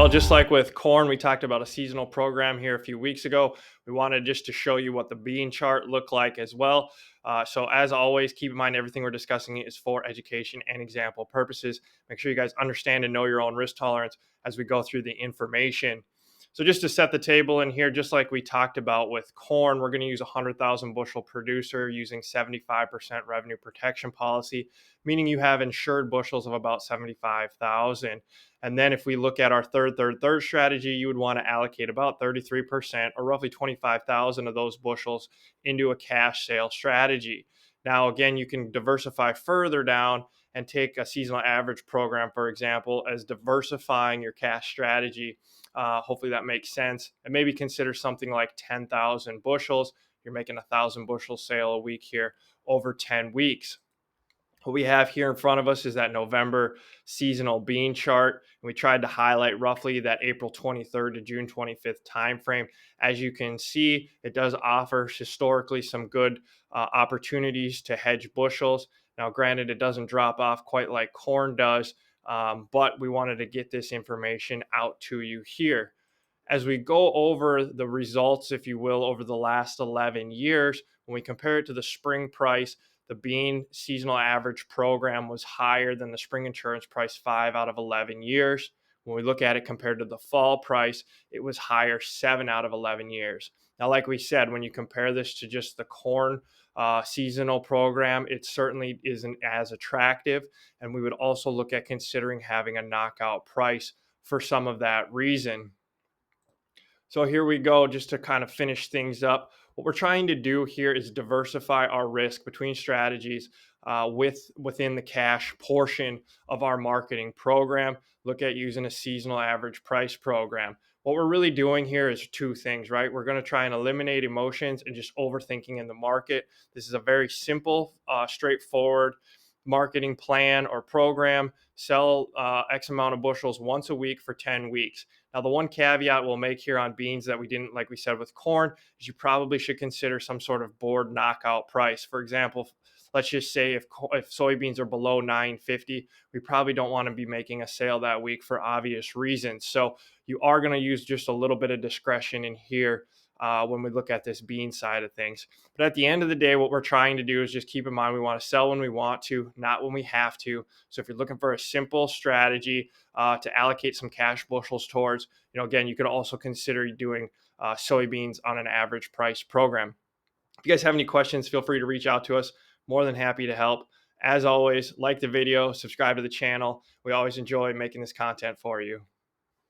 Well, just like with corn, we talked about a seasonal program here a few weeks ago. We wanted just to show you what the bean chart looked like as well. So, as always, keep in mind everything we're discussing is for education and example purposes. Make sure you guys understand and know your own risk tolerance as we go through the information. So, just to set the table in here, just like we talked about with corn, we're going to use a 100,000 bushel producer using 75% revenue protection policy, meaning you have insured bushels of about 75,000. And then if we look at our third strategy, you would want to allocate about 33% or roughly 25,000 of those bushels into a cash sale strategy. Now, again, you can diversify further down and take a seasonal average program, for example, as diversifying your cash strategy. Hopefully that makes sense. And maybe consider something like 10,000 bushels. You're making 1,000 bushel sale a week here over 10 weeks. What we have here in front of us is that November seasonal bean chart. And we tried to highlight roughly that April 23rd to June 25th timeframe. As you can see, it does offer historically some good opportunities to hedge bushels. Now, granted, it doesn't drop off quite like corn does, but we wanted to get this information out to you here. As we go over the results, if you will, over the last 11 years, when we compare it to the spring price, the bean seasonal average program was higher than the spring insurance price 5 out of 11 years. When we look at it compared to the fall price, it was higher 7 out of 11 years. Now, like we said, when you compare this to just the corn seasonal program, it certainly isn't as attractive. And we would also look at considering having a knockout price for some of that reason. So here we go, just to kind of finish things up. What we're trying to do here is diversify our risk between strategies within the cash portion of our marketing program. Look at using a seasonal average price program. What we're really doing here is two things, right? We're going to try and eliminate emotions and just overthinking in the market. This is a very simple, straightforward marketing plan or program. Sell X amount of bushels once a week for 10 weeks. Now, the one caveat we'll make here on beans that we didn't, like we said with corn, is you probably should consider some sort of board knockout price. For example, let's just say if soybeans are below 950, we probably don't want to be making a sale that week for obvious reasons. So you are going to use just a little bit of discretion in here when we look at this bean side of things. But at the end of the day, what we're trying to do is just keep in mind we want to sell when we want to, not when we have to. So if you're looking for a simple strategy to allocate some cash bushels towards, again, you could also consider doing soybeans on an average price program. If you guys have any questions, feel free to reach out to us. More than happy to help. As always, like the video, subscribe to the channel. We always enjoy making this content for you.